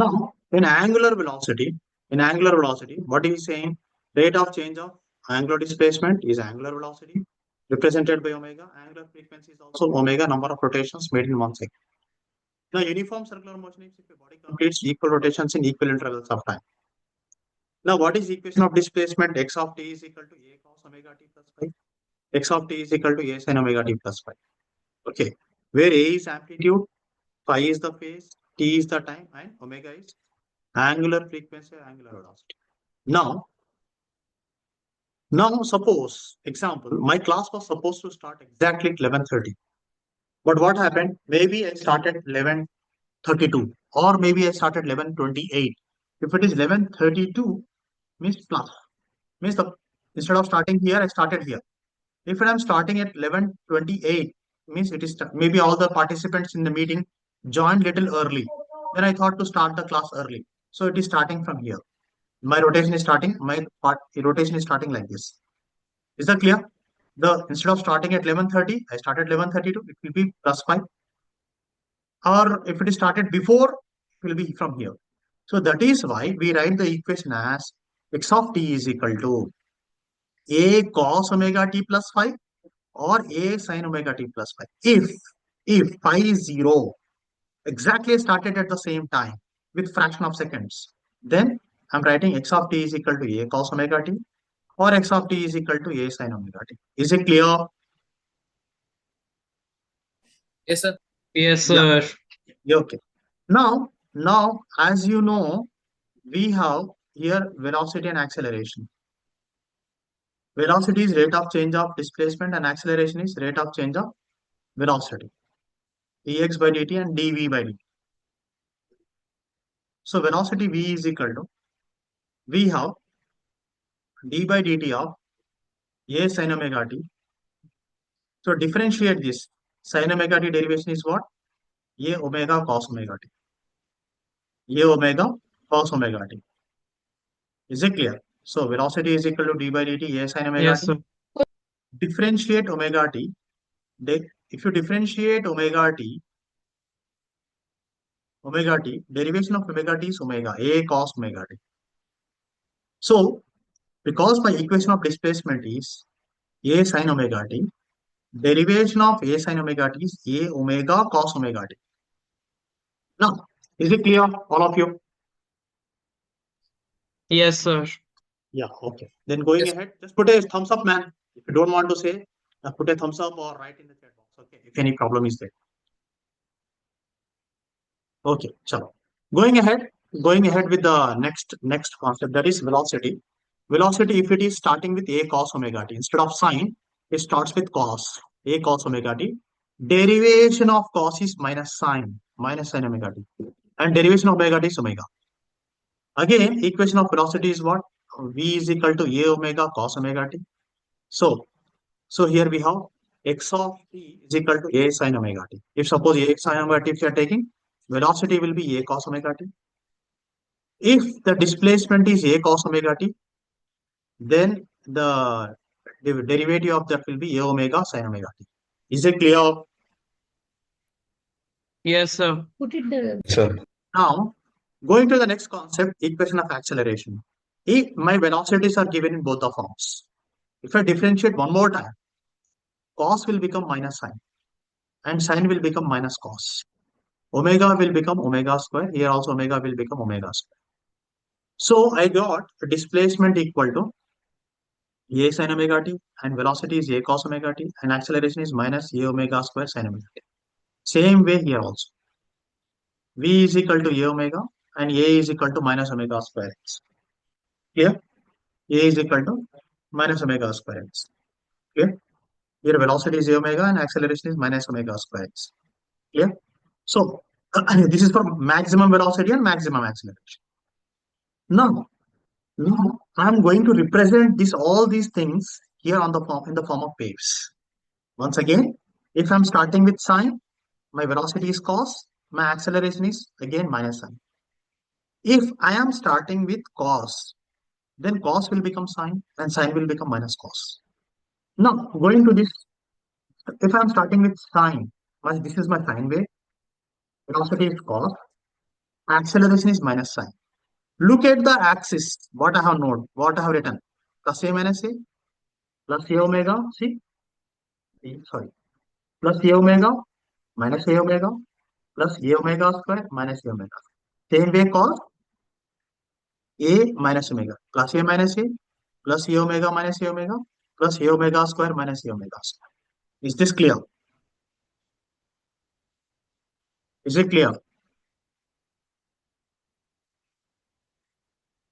Now, in angular velocity, what is saying? Rate of change of angular displacement is angular velocity represented by omega. Angular frequency is also omega, number of rotations made in 1 second. Now, uniform circular motion is if a body completes equal rotations in equal intervals of time. Now, what is the equation of displacement? X of t is equal to a cos omega t plus phi. X of t is equal to a sin omega t plus phi. Okay, where a is amplitude, phi is the phase, t is the time, and omega is angular frequency or angular velocity. Now suppose, example, my class was supposed to start exactly at 11:30. But what happened? Maybe I started 11:32 or maybe I started 11:28. If it is 11:32, means plus. Means instead of starting here, I started here. If I am starting at 11:28, means it is maybe all the participants in the meeting joined little early. Then I thought to start the class early. So it is starting from here. My rotation is starting like this. Is that clear? Instead of starting at 11:30, I started 11:32, it will be plus 5. Or if it is started before, it will be from here. So that is why we write the equation as x of t is equal to a cos omega t plus 5 or a sin omega t plus 5. If phi is 0, exactly started at the same time with fraction of seconds, then I'm writing x of t is equal to a cos omega t or x of t is equal to a sin omega t. Is it clear? Yes, sir. Yes, Yeah. sir. Okay. Now, as you know, we have here velocity and acceleration. Velocity is rate of change of displacement and acceleration is rate of change of velocity. Dx by dt and dv by dt. So velocity v is equal to, we have d by dt of a sin omega t. So differentiate this. Sin omega t derivation is what? A omega cos omega t. A omega cos omega t. Is it clear? So velocity is equal to d by dt a sin omega Yes, t. sir. Differentiate omega t. If you differentiate omega t, derivation of omega t is omega, a cos omega t. So, because my equation of displacement is a sin omega t, derivation of a sin omega t is a omega cos omega t. Now, is it clear, all of you? Yes, sir. Yeah, okay. Then going Yes. ahead, just put a thumbs up, man. If you don't want to say, put a thumbs up or write in the chat box. Okay, if any problem is there. Okay, so going ahead with the next concept, that is velocity. Velocity, if it is starting with a cos omega t, instead of sine, it starts with cos, a cos omega t. Derivation of cos is minus sine omega t. And derivation of omega t is omega. Again, equation of velocity is what? V is equal to a omega cos omega t. So here we have x of t is equal to a sin omega t. If suppose a sin omega t if you are taking, velocity will be a cos omega t. If the displacement is a cos omega t, then the derivative of that will be a omega sin omega t. Is it clear? Yes, sir. Sir. Now, going to the next concept, equation of acceleration. If my velocities are given in both the forms, if I differentiate one more time, cos will become minus sine and sine will become minus cos. Omega will become omega square. Here also omega will become omega square. So I got displacement equal to a sin omega t and velocity is a cos omega t and acceleration is minus a omega square sin omega t. Same way here also. V is equal to a omega and a is equal to minus omega square x. Here, a is equal to minus omega square x. Clear? Here velocity is a omega and acceleration is minus omega square x. Clear? So this is for maximum velocity and maximum acceleration. Now I'm going to represent all these things here on the form in the form of waves. Once again, if I'm starting with sine, my velocity is cos, my acceleration is again minus sine. If I am starting with cos, then cos will become sine and sine will become minus cos. Now, going to this, if I'm starting with sine, this is my sine wave, velocity is cos, Acceleration is minus sign. Look at the axis. What I have known, what I have written. Plus a minus a, plus a omega, see, sorry, plus a omega, minus a omega, plus a omega square, minus a omega. Same way called a minus omega, plus a minus a, plus a omega minus a omega, plus a omega square minus a omega square. Is this clear? Is it clear?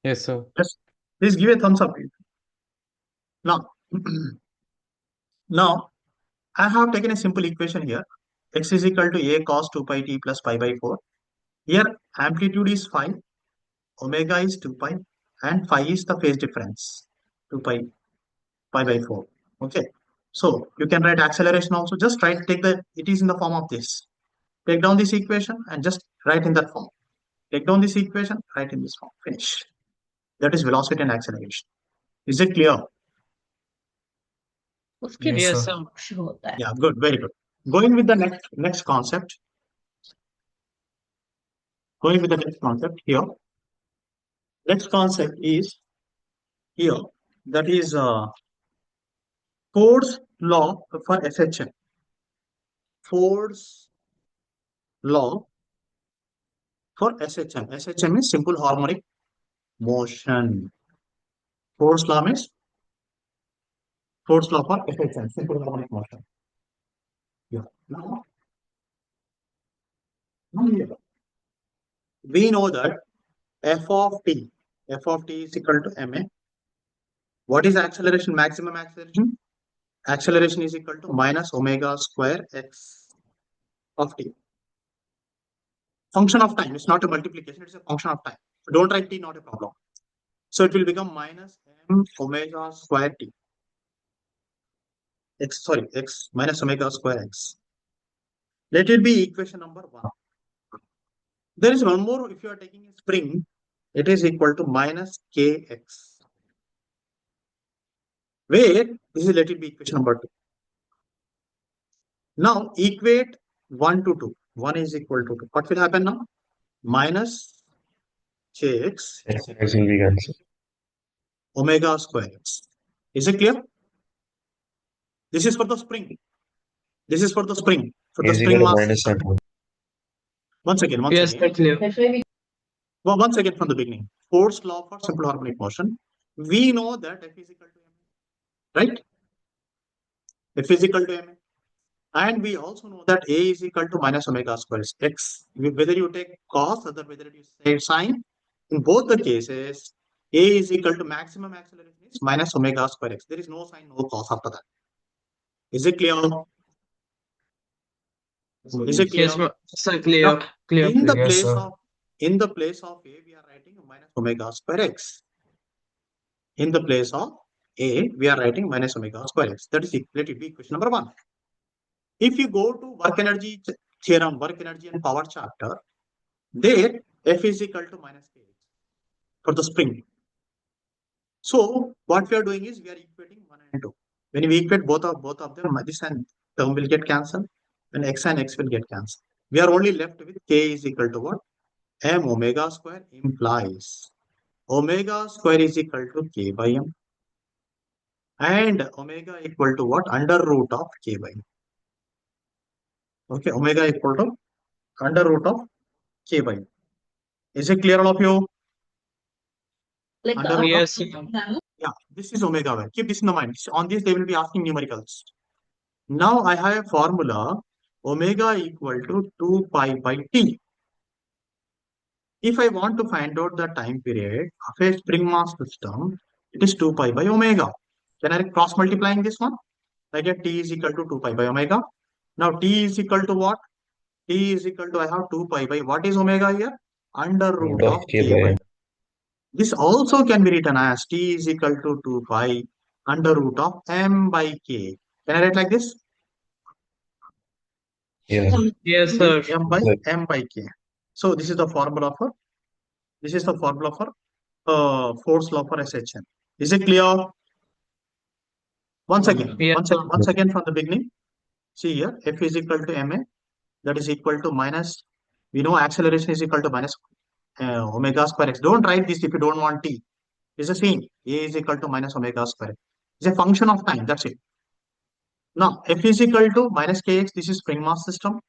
Yes, sir. Yes. Please give a thumbs up. Now, now I have taken a simple equation here. X is equal to a cos 2 pi t plus pi by 4. Here amplitude is phi, omega is 2 pi, and phi is the phase difference, 2 pi, pi by 4. Okay. So you can write acceleration also. Just write, it is in the form of this. Take down this equation and just write in that form. Take down this equation, write in this form. Finish. That is velocity and acceleration. Is it clear? उसके Yes, yes, sir. शुरू होता है Yeah, good, very good. Going with the next concept. Going with the next concept here. Next concept is here. That is Ford's law for SHM. Ford's law for SHM. SHM is simple harmonic motion. Ford's law means Ford's law for SHM, simple harmonic motion. Yeah. Now here, we know that f of t is equal to ma. What is acceleration? Maximum acceleration? Acceleration is equal to minus omega square x of t. Function of time. It's not a multiplication. It's a function of time. So don't write t, not a problem. So it will become minus m omega square t. X minus omega square x. Let it be equation number 1. There is one more. If you are taking a spring, it is equal to minus kx. Where this is, let it be equation number 2. Now equate 1 to 2. 1 is equal to 2. What will happen now? Minus kx X will be cancelled. omega square x. Is it clear? This is for the spring. This is for the spring. For the Is spring equal to mass minus system. and Once again. Yes, sir, clear. Well, once again from the beginning. Ford's law for simple harmonic motion. We know that F is equal to ma. Right? F is equal to ma. And we also know that A is equal to minus omega square x. Whether you take cos or whether you say sine, in both the cases, A is equal to maximum acceleration is minus omega square x. There is no sine, no cos after that. Is it clear? Is it clear? Yes, sir, clear. Now, Clear. in the Yes, place sir. of A, we are writing minus omega square x. In the place of A, we are writing minus omega square x. That is, let it be equation number 1. If you go to work energy theorem, work energy and power chapter, there F is equal to minus kx for the spring. So what we are doing is we are equating 1 and 2. When we equate both of them, this and term will get cancelled, and x and x will get cancelled. We are only left with k is equal to what? M omega square implies omega square is equal to k by m, and omega equal to what? Under root of k by m. Okay, omega equal to under root of k by m. Is it clear, all of you? like Under root of, Yes, sir. yeah, this is omega value. Keep this in the mind. On this, they will be asking numericals. Now I have a formula omega equal to 2 pi by t. If I want to find out the time period of a spring mass system, it is 2 pi by omega. Can I cross multiplying this one? I get t is equal to 2 pi by omega. Now t is equal to what? T is equal to, I have 2 pi by, what is omega here? Under root root of of k k by by. m. This also can be written as t is equal to 2 pi under root of m by k. Can I write like this? Yeah. Yes, sir. m by k. So this is the formula for Ford's law for SHM. Is it clear? Once again, Yes, sir. once again from the beginning. See here, F is equal to ma. That is equal to minus. We know acceleration is equal to minus omega square x. Don't write this if you don't want t. It's the same. A is equal to minus omega square x. It's a function of time. That's it. Now, F is equal to minus kx. This is spring mass system.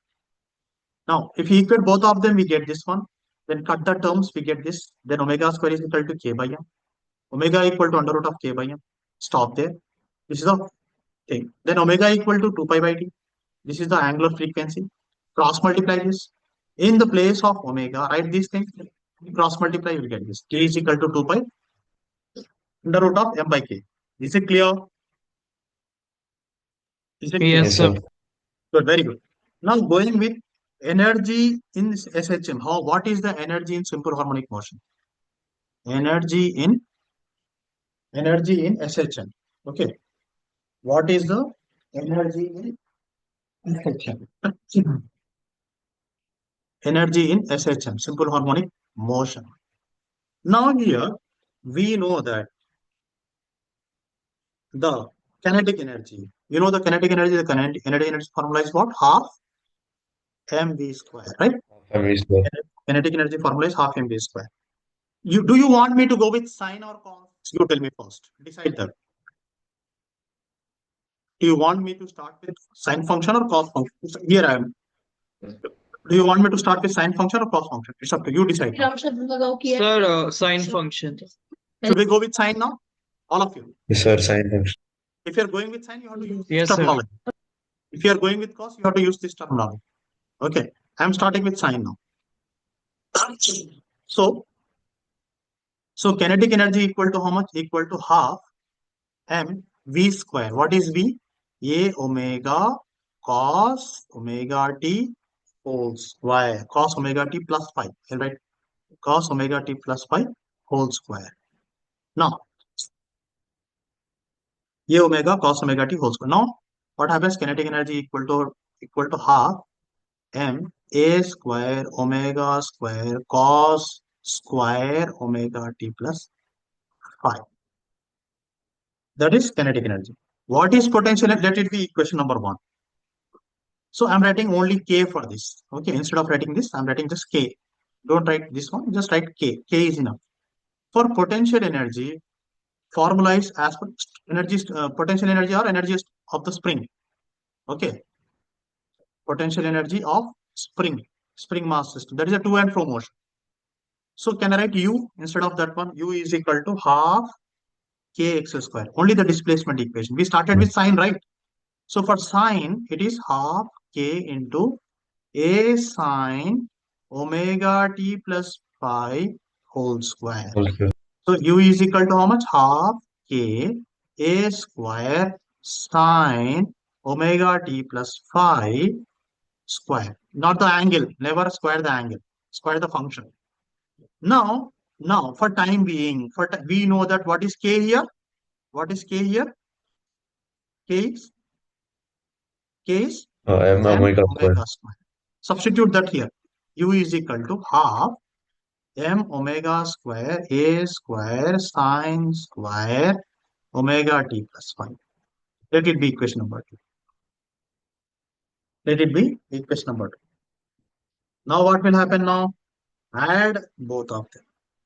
Now, if you equate both of them, we get this one. Then cut the terms, we get this. Then omega square is equal to k by m. Omega equal to under root of k by m. Stop there. This is the thing. Then omega equal to 2 pi by t. This is the angular frequency. Cross multiply this. In the place of omega, write these things. Cross multiply, you will get this. K is equal to 2 pi under root of m by k. Is it clear? Is it clear? Yes, Yes, sir. sir. Good, very good. Now going with energy in SHM. What is the energy in simple harmonic motion? Energy in SHM. Okay. What is the energy in SHM? Energy in SHM, simple harmonic motion. Now here we know that the kinetic energy. You know the kinetic energy. The kinetic energy formula is what? Half mv square, right? Family square. Kinetic energy formula is half mv square. Do you want me to go with sine or cos? You tell me first. Decide that. Do you want me to start with sine function or cos function? Here I am. Do you want me to start with sine function or cos function? It's up to you. Decide. now. Sir, sine function. Should we go with sine now? All of you. Yes, sir. Sine function. If you are going with sine, you have to use Yes, this sir. terminology. If you are going with cos, you have to use this terminology. Okay. I am starting with sine now. So kinetic energy equal to how much? Equal to half m v square. What is v? A omega cos omega t whole square. Cos omega t plus 5. Right? Cos omega t plus 5 whole square. Now, A omega cos omega t whole square. Now, what happens? Kinetic energy equal to half m a square omega square cos square omega t plus 5. That is kinetic energy. What is potential? Let it be equation number 1. So I'm writing only k for this. Okay, instead of writing this, I'm writing just k. Don't write this one, just write k. K is enough. For potential energy, formula is as per energy, potential energy or energy of the spring. Okay, potential energy of spring mass system. That is a to and fro motion. So can I write u instead of that one? U is equal to half kx square. Only the displacement equation. We started with sine, right? So for sine, it is half k into a sine omega t plus phi whole square. Whole square. So u is equal to how much? Half k a square sine omega t plus phi square. Not the angle. Never square the angle. Square the function. Now for time being, we know that what is k here? What is k here? K is M m omega square. omega square. Substitute that here. U is equal to half m omega square a square sine square omega t plus 5. Let it be equation number 2. Let it be equation number 2. Now what will happen now? Add both of them.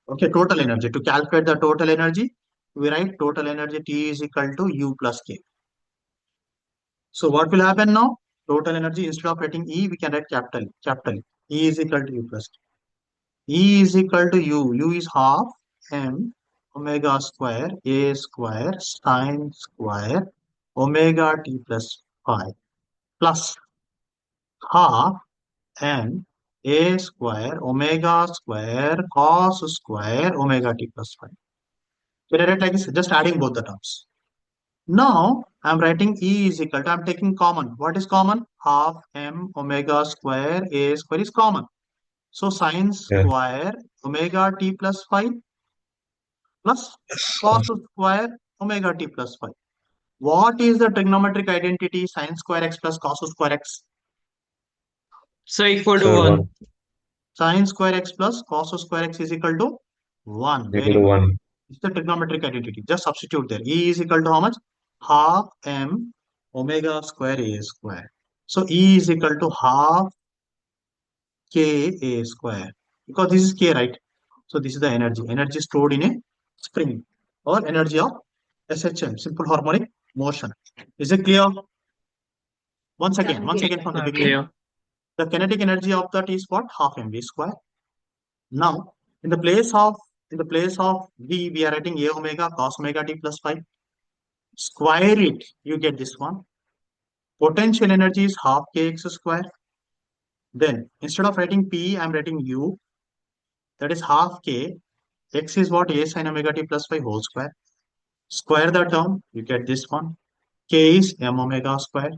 Okay, total energy. To calculate the total energy, we write total energy T is equal to U plus K. So what will happen now? Total energy, instead of writing E, we can write capital E. E is equal to U plus K. E is equal to U. U is half M omega square A square sine square omega T plus 5 plus half M A square omega square cos square omega T plus 5. Can I write like this? Just adding both the terms. Now I'm writing E is equal to, I'm taking common. What is common? Half m omega square A square is common. So sine Yeah. square omega t plus 5 plus cos square omega t plus 5. What is the trigonometric identity sine square x plus cos square x? So equal to Sir, 1. Sine square x plus cos square x is equal to 1. Equal Very to good. 1. It's the trigonometric identity. Just substitute there. E is equal to how much? Half m omega square a square. So E is equal to half k a square. Because this is k, right? So this is the energy stored in a spring, or energy of SHM, simple harmonic motion. Is it clear? Once again from the beginning, Clear. the kinetic energy of that is what? Half mv square. Now, in the place of v, we are writing a omega cos omega t plus phi. Square it, you get this one. Potential energy is half kx square. Then instead of writing p, I am writing u. That is half k. X is what? A sin omega t plus phi whole square. Square the term, you get this one. K is m omega square.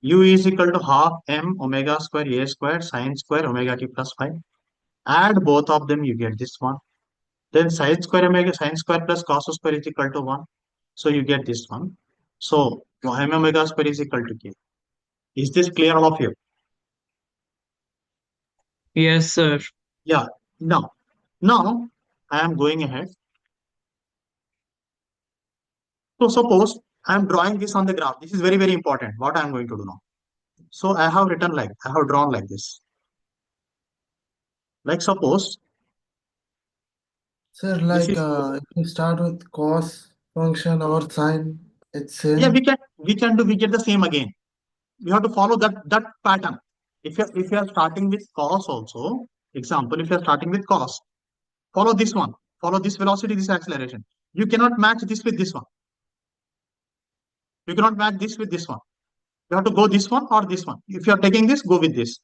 U is equal to half m omega square a square sin square omega t plus phi. Add both of them, you get this one. Then sin square omega sin square plus cos square is equal to 1. So you get this one. So m omega square is equal to k. Is this clear, all of you? Yes, sir. Yeah. Now I am going ahead. So suppose I am drawing this on the graph. This is very, very important. What I am going to do now. So I have drawn like this. Like suppose Sir, this like is, if you start with cos function or sine, it's yeah, same. we get the same again. We have to follow that pattern. If you are starting with cos also, example, if you are starting with cos, follow this one. Follow this velocity, this acceleration. You cannot match this with this one. You cannot match this with this one. You have to go this one or this one. If you are taking this, go with this.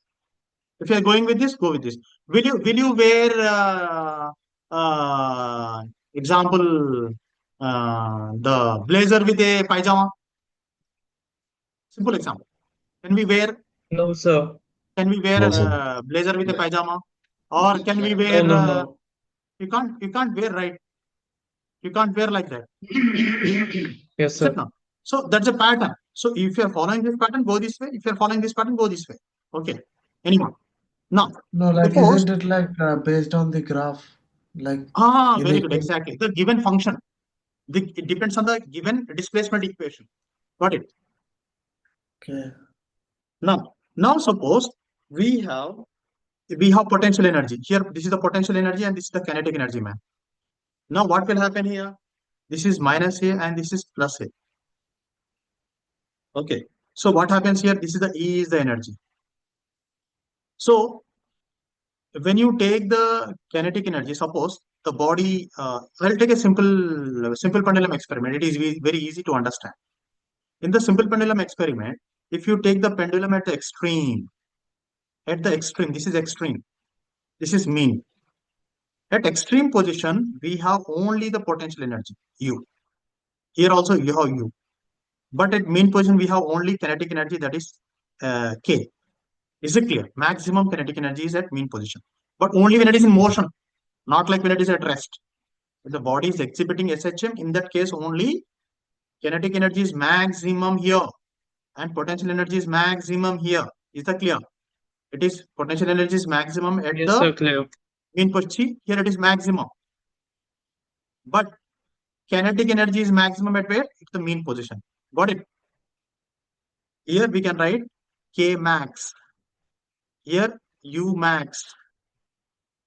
If you are going with this, go with this. Will you wear example the blazer with a pajama? Simple example. Can we wear No, sir. No, sir. blazer with a pajama? Or can we No, wear no, no. you can't wear, right? You can't wear like that. Yes, Is it sir. not? So that's a pattern. So if you're following this pattern, go this way. If you're following this pattern, go this way. Okay. Anyone? Now, No, like suppose, isn't it like based on the graph? Like in very the good, exactly. The given function. It depends on the given displacement equation. Got it? okay. Now suppose we have potential energy. Here, this is the potential energy and this is the kinetic energy, man. Now what will happen here? This is minus A and this is plus A. Okay. So what happens here? This is the E is the energy. So when you take the kinetic energy, suppose the body, I'll take a simple pendulum experiment. It is very easy to understand. In the simple pendulum experiment, if you take the pendulum at the extreme, this is extreme, this is mean. At extreme position, we have only the potential energy, U. Here also you have U. But at mean position, we have only kinetic energy, that is K. Is it clear? Maximum kinetic energy is at mean position. But only when it is in motion, not like when it is at rest. If the body is exhibiting SHM, in that case only kinetic energy is maximum here and potential energy is maximum here. Is that clear? It is potential energy is maximum at Yes, the sir. Clear. mean position. Here it is maximum. But kinetic energy is maximum at where? It's the mean position. Got it? Here we can write K max. Here U max.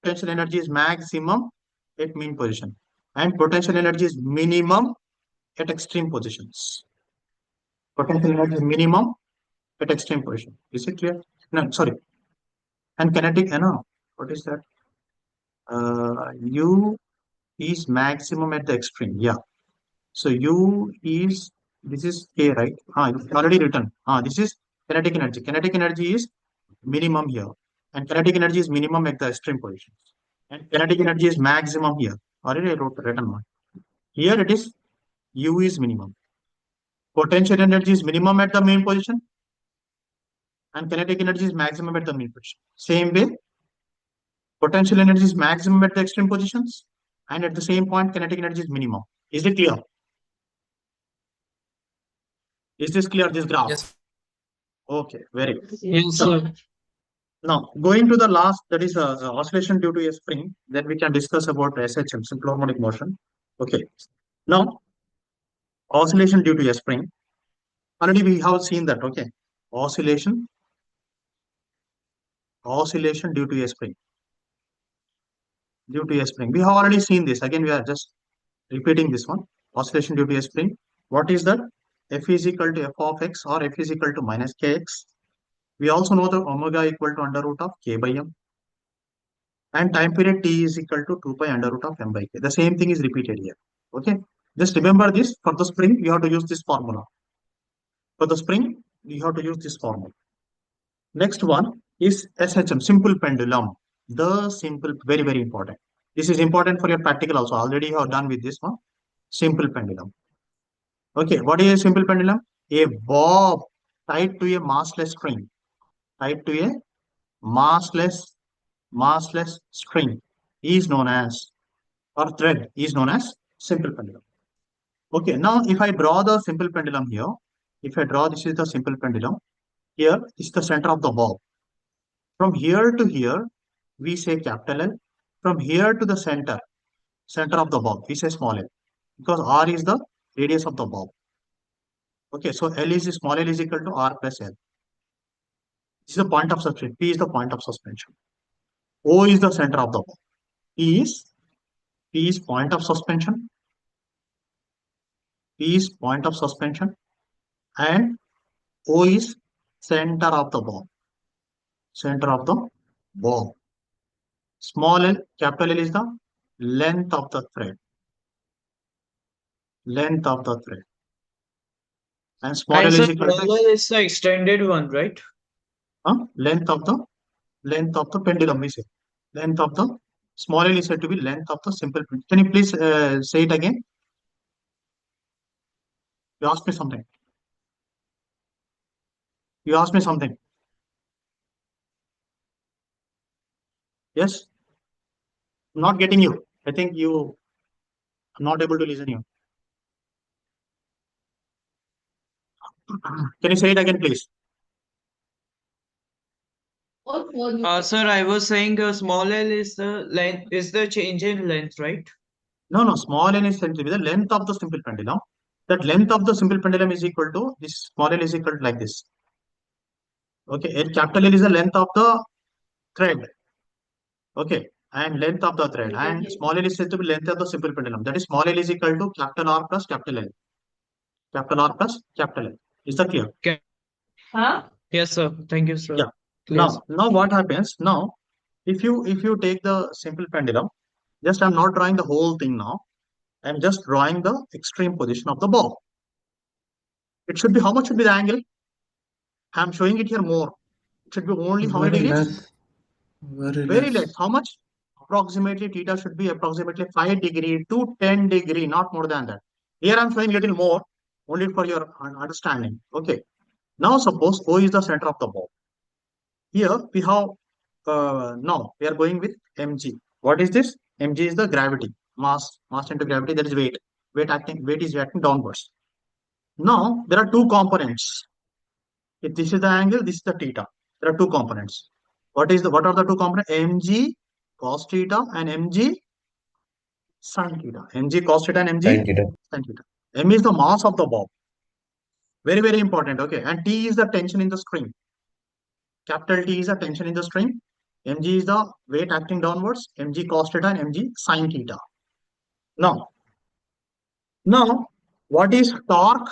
Potential energy is maximum at mean position. And potential energy is minimum at extreme positions. Potential energy is minimum at extreme position. Is it clear? No, sorry. And kinetic, no. What is that? U is maximum at the extreme. Yeah. So U is, this is K, right? It's already written. This is kinetic energy. Kinetic energy is minimum here. And kinetic energy is minimum at the extreme positions. And kinetic energy is maximum here. Already I wrote written one. Here it is U is minimum. Potential energy is minimum at the main position. And kinetic energy is maximum at the mean position. Same way, potential energy is maximum at the extreme positions, and at the same point, kinetic energy is minimum. Is it clear? Is this clear, this graph? Yes. Okay, very good. Yes, So, sir. now, going to the last, that is oscillation due to a spring, then we can discuss about SHM, simple harmonic motion. Okay. Now, oscillation due to a spring. Already we have seen that, okay. Oscillation due to a spring. due to a spring. We have already seen this. Again, we are just repeating this one. Oscillation due to a spring. What is that? F is equal to f of x or f is equal to minus kx. We also know the omega equal to under root of k by m. And time period t is equal to 2 pi under root of m by k. The same thing is repeated here. Okay. Just remember this. For the spring, you have to use this formula. For the spring, you have to use this formula. Next one is SHM, simple pendulum. The simple, very, very important. This is important for your practical also. Already you have done with this one. Simple pendulum. Okay, what is a simple pendulum? A bob tied to a massless string. Tied to a massless string is known as, or thread is known as simple pendulum. Okay, now if I draw the simple pendulum here, if I draw this is the simple pendulum, here is the center of the bob. From here to here, we say capital L. From here to the center of the bob, we say small l. Because R is the radius of the bob. Okay, so small l is equal to R plus L. This is the point of suspension. P is the point of suspension. O is the center of the bob. P is point of suspension. P is point of suspension. And O is center of the bob. Center of the bob. Small l, capital L is the length of the thread. Length of the thread. And small And l sir, is equal to small L is the extended one, right? length of the pendulum, we say. Length of the small l is said to be length of the simple pendulum. Can you please say it again? You asked me something. You asked me something. Yes? I'm not getting you. I think I'm not able to listen you. Can you say it again, please? What were you Sir, I was saying small L is the length, is the change in length, right? No, small n is said to be the length of the simple pendulum. That length of the simple pendulum is equal to this small l is equal to like this. Okay, and capital L is the length of the thread. Okay, and length of the thread. And small l is said to be length of the simple pendulum. That is small l is equal to capital R plus capital L. Capital R plus capital L. Is that clear? Okay. Huh? Yes, sir. Thank you, sir. Yeah. Clear. Now what happens? Now, if you take the simple pendulum, just I'm not drawing the whole thing now. I'm just drawing the extreme position of the bob. It should be, how much should be the angle? I'm showing it here more. It should be only how many Very degrees? less. Very Very less. less. How much? Approximately theta should be approximately 5 degree to 10 degree, not more than that. Here I'm showing little more, only for your understanding. Okay. Now suppose O is the center of the bob. Here we have, now we are going with mg. What is this? Mg is the gravity, mass into gravity, that is weight. Weight is acting downwards. Now there are two components. If this is the angle, this is the theta. There are two components. What are the two components? Mg cos theta and mg sin theta. Mg cos theta and mg Sin theta. sin theta. M is the mass of the bob. Very, very important. Okay. And T is the tension in the string. Capital T is the tension in the string. Mg is the weight acting downwards. Mg cos theta and mg sin theta. Now, what is torque?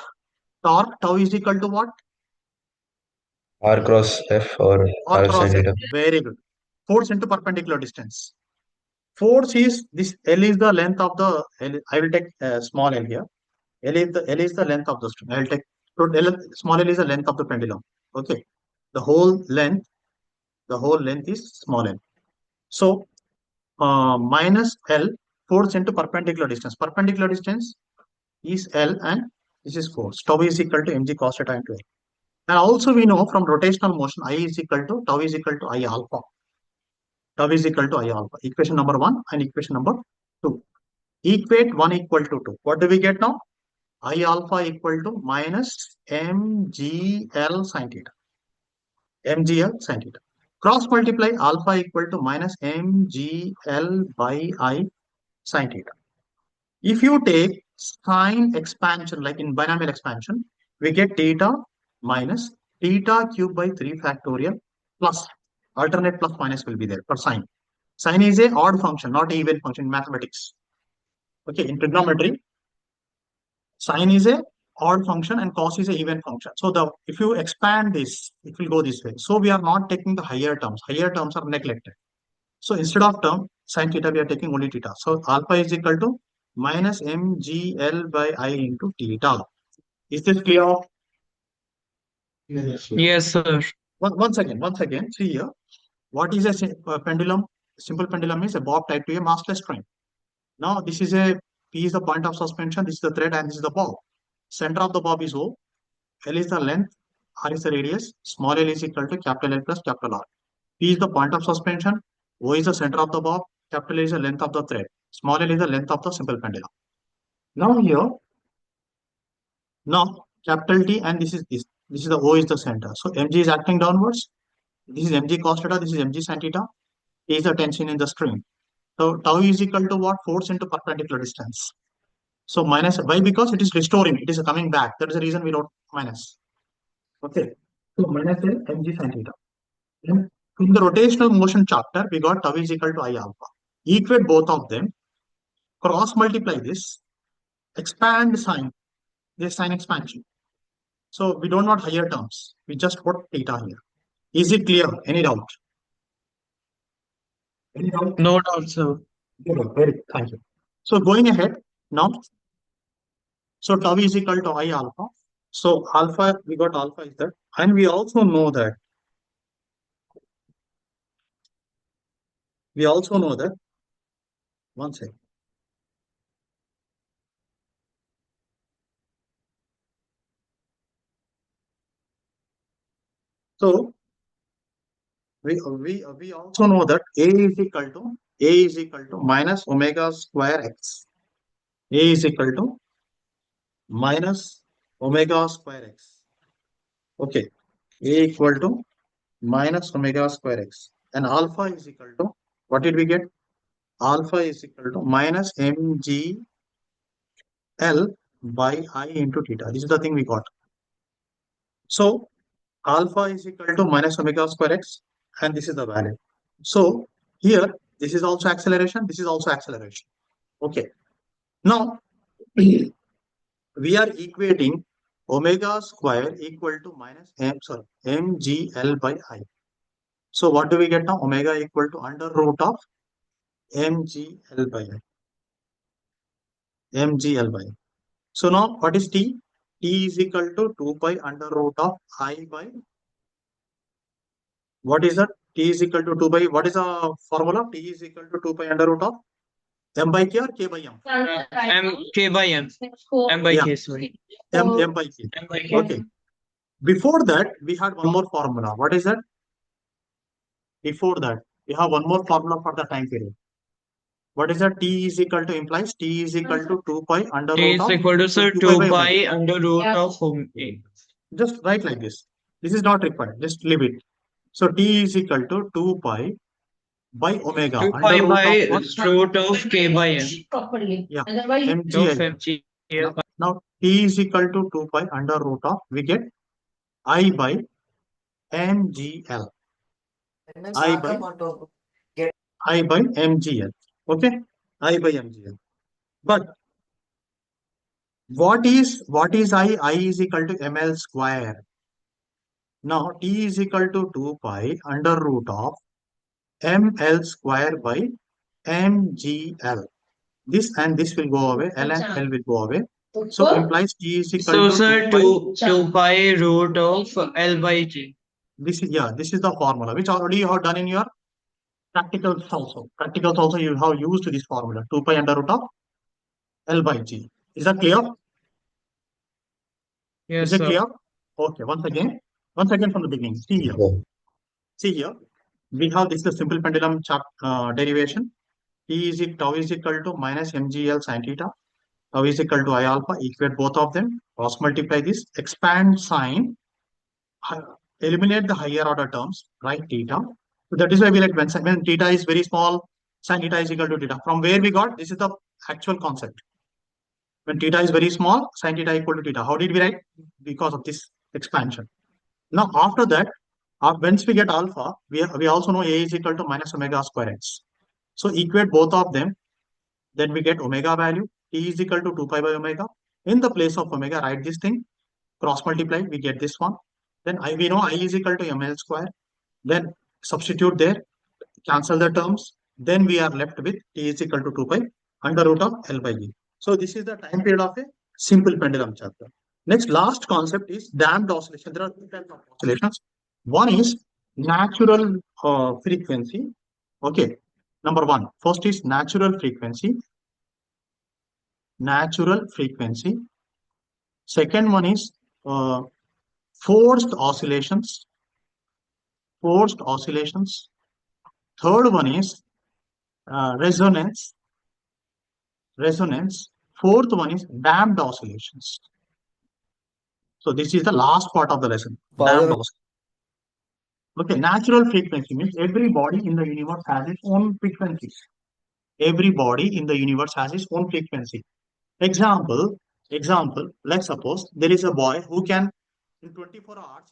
Torque, tau is equal to what? R cross F or Or R cross sin F. theta. Very good. Force into perpendicular distance. Force is this, L is the length of the L. I will take small l here. L is the length of the string. I will take small l is the length of the pendulum. Okay. The whole length is small l. So minus L, force into perpendicular distance. Perpendicular distance is L and this is force. Tau is equal to mg cos theta into L. And also we know from rotational motion I is equal to tau is equal to I alpha. Tau is equal to I alpha. Equation number 1 and equation number 2. Equate 1 equal to 2. What do we get now? I alpha equal to minus mgl sin theta. Mgl sin theta. Cross multiply alpha equal to minus mgl by I sin theta. If you take sine expansion, like in binomial expansion, we get theta minus theta cube by 3 factorial plus alternate plus minus will be there for sine. Sine is a odd function, not an even function in mathematics. Okay, in trigonometry, sine is a odd function and cos is a even function. So if you expand this, it will go this way. So we are not taking the higher terms. Higher terms are neglected. So instead of term sine theta, we are taking only theta. So alpha is equal to minus mgl by I into theta. Is this clear? Yes, sir. Once again, see here. What is a pendulum? Simple pendulum is a bob tied to a massless string. Now this is P is the point of suspension, this is the thread, and this is the bob. Center of the bob is O, L is the length, R is the radius, small l is equal to capital L plus capital R. P is the point of suspension, O is the center of the bob, capital L is the length of the thread, small l is the length of the simple pendulum. Now capital T and this is the O is the center. So mg is acting downwards. This is mg cos theta, this is mg sin theta. T is the tension in the string. So tau is equal to what? Force into perpendicular distance. So minus, why? Because it is restoring, it is coming back. That is the reason we wrote minus. Okay. So minus L mg sin theta. In the rotational motion chapter, we got tau is equal to I alpha. Equate both of them, cross multiply this, expand sine, this sine expansion. So we don't want higher terms. We just put theta here. Is it clear? Any doubt? Any doubt? No doubt, sir. Very good. Thank you. So going ahead now. So tau is equal to I alpha. So alpha, we got alpha is that. And we also know that. One second. So we also know that A is equal to minus omega square x. A is equal to minus omega square x. Okay. A equal to minus omega square x. And alpha is equal to, what did we get? Alpha is equal to minus mg L by I into theta. This is the thing we got. So alpha is equal to minus omega square x, and this is the value. So here, this is also acceleration, this is also acceleration. Okay. Now, we are equating omega square equal to minus mgl by I. So what do we get now? Omega equal to under root of mgl by I. mgl by I. So now what is t? T is equal to 2 pi under root of I by, what is that? T is equal to 2 by, what is the formula? T is equal to 2 pi under root of m by k or k by m? K by M. M by Yeah. K, sorry. M by k. M by K. Okay. Before that, we had one more formula. What is that? Before that, we have one more formula for the time period. What is that? T is equal to implies T is equal to 2 pi under T root is of equal to, sir, 2 2 by omega. pi under root Yeah. of omega. Just write like this. This is not required. Just leave it. So T is equal to 2 pi by omega 2 under pi root by of what? root of K by M. Properly. Yeah. Otherwise, Of mgl. MGL. Now T is equal to 2 pi under root of, we get I by mgl. I by mgl. Okay. I by mgl. But what is I? I is equal to ml square. Now T is equal to 2 pi under root of ml square by mgl. This and this will go away. L and L will go away. So implies T is equal So, to sir, 2 pi root of L by G. this is the formula which already you have done in your practicals also. Practicals also you have used this formula 2 pi under root of L by G. Is that clear? Yes, Is it sir. clear? Okay. Once again from the beginning. See here. We have this is the simple pendulum derivation. Tau is equal to minus mgl sin theta. Tau is equal to I alpha. Equate both of them. Cross multiply this. Expand sine. Eliminate the higher order terms. Write theta. So that is why we like when theta is very small, sin theta is equal to theta. From where we got? This is the actual concept. When theta is very small, sin theta equal to theta. How did we write? Because of this expansion. Now after that, once we get alpha, we also know A is equal to minus omega square x. So equate both of them. Then we get omega value. T is equal to 2 pi by omega. In the place of omega, write this thing. Cross multiply, we get this one. Then we know I is equal to ml square. Then substitute there, cancel the terms. Then we are left with T is equal to 2 pi under root of L by G. So this is the time period of a simple pendulum chapter. Next, last concept is damped oscillation. There are two types of oscillations. One is natural frequency. Okay, number one. First is natural frequency. Natural frequency. Second one is forced oscillations. Forced oscillations. Third one is resonance. Resonance. Fourth one is damped oscillations. So this is the last part of the lesson. Damped oscillations. Okay, natural frequency means every body in the universe has its own frequency. Every body in the universe has its own frequency. Example, let's suppose there is a boy who can in 24 hours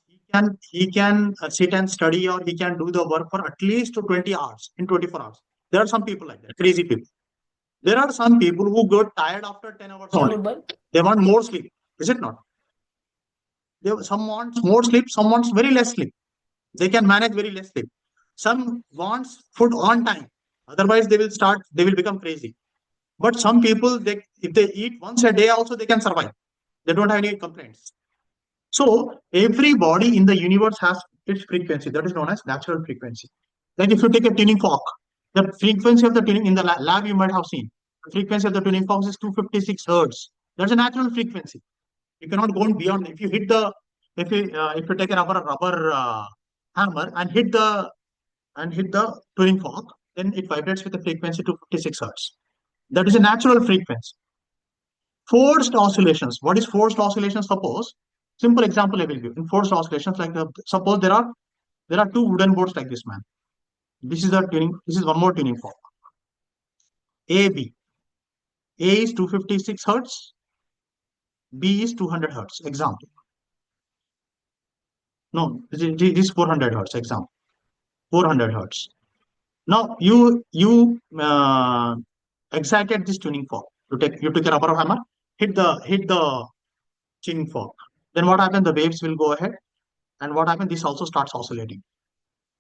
he can sit and study, or he can do the work for at least 20 hours in 24 hours. There are some people like that, crazy people. There are some people who got tired after 10 hours only. They want more sleep, is it not? Some wants more sleep, some wants very less sleep. They can manage very less sleep. Some wants food on time, otherwise they will become crazy. But some people, if they eat once a day also, they can survive. They don't have any complaints. So every body in the universe has its frequency. That is known as natural frequency. Like if you take a tuning fork, the frequency of the tuning in the lab you might have seen. The frequency of the tuning fork is 256 hertz. That's a natural frequency. You cannot go beyond. If you take a rubber hammer and hit the tuning fork, then it vibrates with a frequency 256 hertz. That is a natural frequency. Forced oscillations. What is forced oscillations? Suppose, simple example I will give. In forced oscillations, like suppose there are two wooden boards like this, man. This is the tuning. This is one more tuning fork. A, B. A is 256 hertz. B is 200 hertz. Example. No, this is 400 hertz. Example. 400 hertz. Now you excited this tuning fork. You took a rubber hammer, hit the tuning fork. Then what happens? The waves will go ahead, and what happens? This also starts oscillating.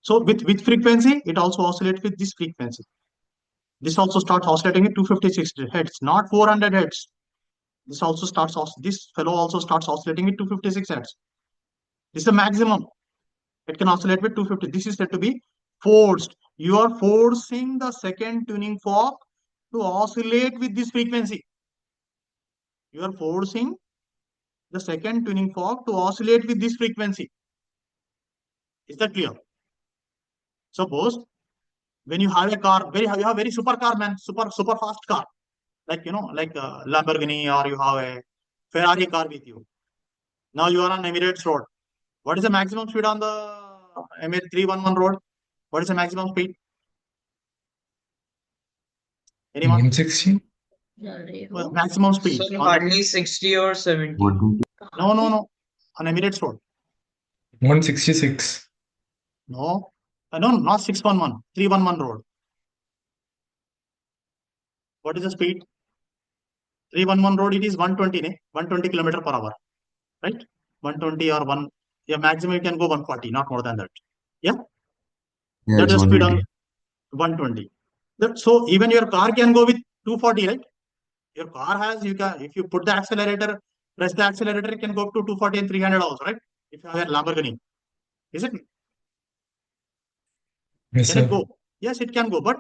So with frequency, it also oscillates with this frequency. This also starts oscillating at 256 hertz, not 400 hertz. This fellow also starts oscillating at 256 hertz. This is the maximum. It can oscillate with 250. This is said to be forced. You are forcing the second tuning fork to oscillate with this frequency. You are forcing the second tuning fork to oscillate with this frequency. Is that clear? Suppose when you have a car, you have very super car, man, super fast car, like like a Lamborghini, or you have a Ferrari car with you. Now you are on Emirates Road. What is the maximum speed on the Emirates 311 road? What is the maximum speed? Anyone? 160? Well, maximum speed. So hardly 60 or 70. No. On Emirates Road. 166. No, not 611, 311 road. What is the speed? 311 road, it is 120, 120 kilometer per hour, right? 120 or maximum you can go 140, not more than that. Yeah, that is the speed on 120. So even your car can go with 240, right? Your car has, if you put the accelerator, press the accelerator, it can go up to 240 and 300 also, right? If you have a Lamborghini, is it? Yes, Can it sir. go? Yes, it can go, but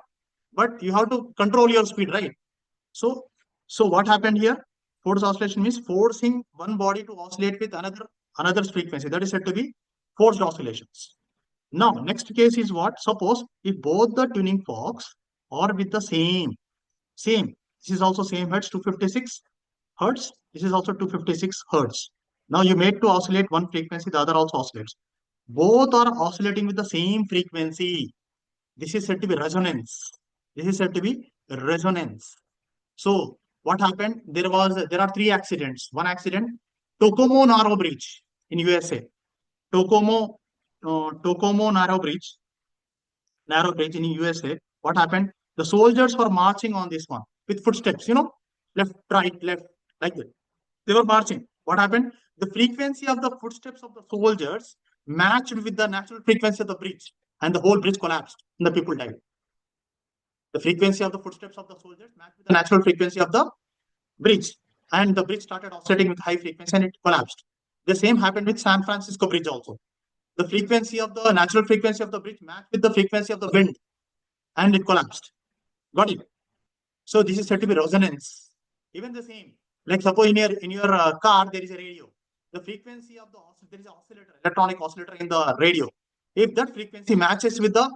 you have to control your speed, right? So what happened here? Forced oscillation means forcing one body to oscillate with another's frequency. That is said to be forced oscillations. Now, next case is what? Suppose if both the tuning forks are with the same. This is also same hertz, 256 hertz. This is also 256 hertz. Now you made to oscillate one frequency, the other also oscillates. Both are oscillating with the same frequency. This is said to be resonance. This is said to be resonance. So what happened? There are three accidents. One accident, Tokomo narrow bridge in USA. Tokomo narrow bridge in USA. What happened? The soldiers were marching on this one with footsteps, left, right, left, like that. They were marching. What happened? The frequency of the footsteps of the soldiers matched with the natural frequency of the bridge, and the whole bridge collapsed, and the people died. The frequency of the footsteps of the soldiers matched with the natural frequency of the bridge, and the bridge started oscillating with high frequency, and it collapsed. The same happened with San Francisco Bridge also. The frequency of the natural frequency of the bridge matched with the frequency of the wind, and it collapsed. Got it? So this is said to be resonance. Even the same, like suppose in your car there is a radio. The frequency of there is an oscillator, electronic oscillator in the radio. If that frequency matches with the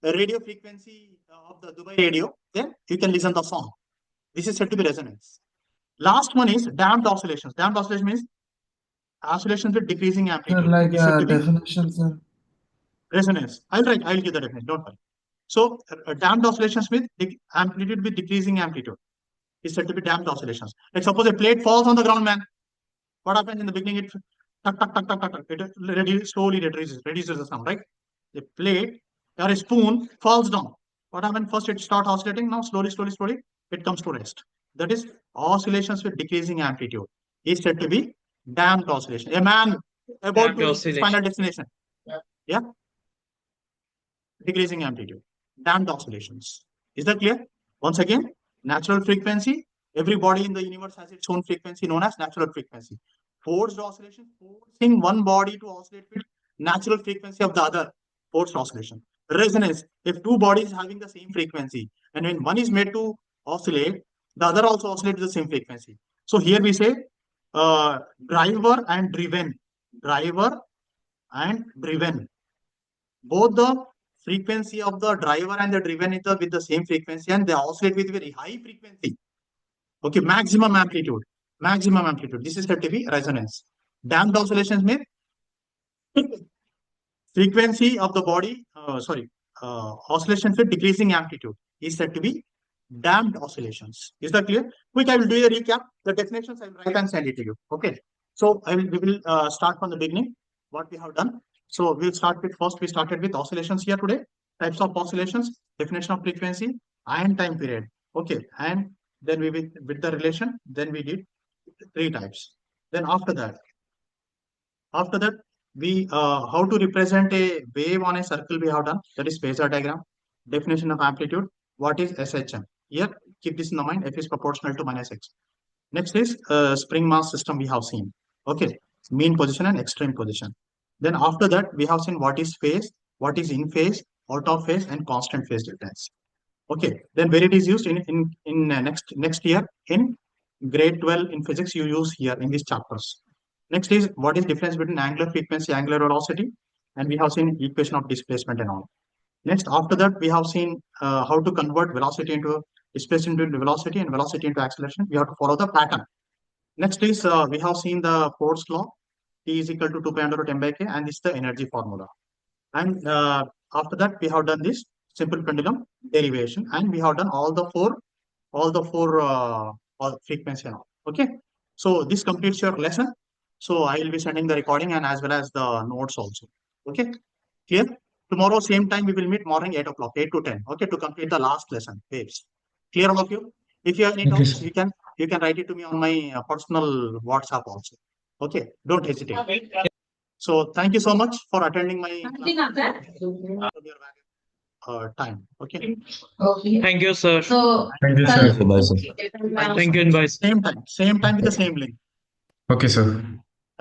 radio frequency of the Dubai radio, then you can listen the song. This is said to be resonance. Last one is damped oscillations. Damped oscillation means oscillations with decreasing Sir, amplitude. like Is said to be definition, sir. resonance. I'll give the definition. Don't worry. So damped oscillations with amplitude with decreasing amplitude is said to be damped oscillations. Like suppose a plate falls on the ground, man. What happens in the beginning? It tuck, tuck, tuck, tuck, tuck, tuck. It slowly reduces the sound, right? A plate or a spoon falls down. What happens? First it starts oscillating. Now slowly, it comes to rest. That is oscillations with decreasing amplitude is said to be damped oscillation. A man about Damped to reach his oscillation. final destination. Yeah. Decreasing amplitude. Damped oscillations. Is that clear? Once again, natural frequency. Every body in the universe has its own frequency known as natural frequency. Forced oscillation, forcing one body to oscillate with natural frequency of the other. Forced oscillation. Resonance. If two bodies having the same frequency, and when one is made to oscillate, the other also oscillates with the same frequency. So here we say driver and driven. Driver and driven. Both the frequency of the driver and the driven is with the same frequency, and they oscillate with very high frequency. Okay, maximum amplitude. Maximum amplitude. This is said to be resonance. Damped oscillations mean frequency of the body, oscillations with decreasing amplitude is said to be damped oscillations. Is that clear? Quick, I will do a recap. The definitions I will write and send it to you. Okay. So we will start from the beginning, what we have done. So we'll start with first, we started with oscillations here today. Types of oscillations, definition of frequency, and time period. Okay. And then we with the relation, then we did 3 types. Then after that, we how to represent a wave on a circle we have done. That is phasor diagram. Definition of amplitude. What is SHM? Here, keep this in the mind. F is proportional to minus x. Next is spring mass system we have seen. Okay, mean position and extreme position. Then after that, we have seen what is phase, what is in phase, out of phase, and constant phase difference. Okay, then where it is used in next year in grade 12 in physics, you use here in these chapters. Next is what is difference between angular frequency, angular velocity, and we have seen equation of displacement and all. Next, after that, we have seen how to convert velocity into displacement into velocity and velocity into acceleration. We have to follow the pattern. Next is we have seen the Ford's law, T is equal to 2 pi under root m by k, and this is the energy formula. And after that, we have done this simple pendulum derivation, and we have done all the four frequency and all. Okay, so this completes your lesson. So I will be sending the recording and as well as the notes also. Okay, clear? Tomorrow same time we will meet morning 8 o'clock, 8 to 10. Okay, to complete the last lesson, waves. Clear all of you? If you have any Okay, doubts, sir. you can write it to me on my personal WhatsApp also. Okay, don't hesitate. So thank you so much for attending my time. Okay. Okay. Thank you, sir. So, Thank you, sir, sir. Bye, sir. Thank you and bye. Same time with the same link. Okay, sir.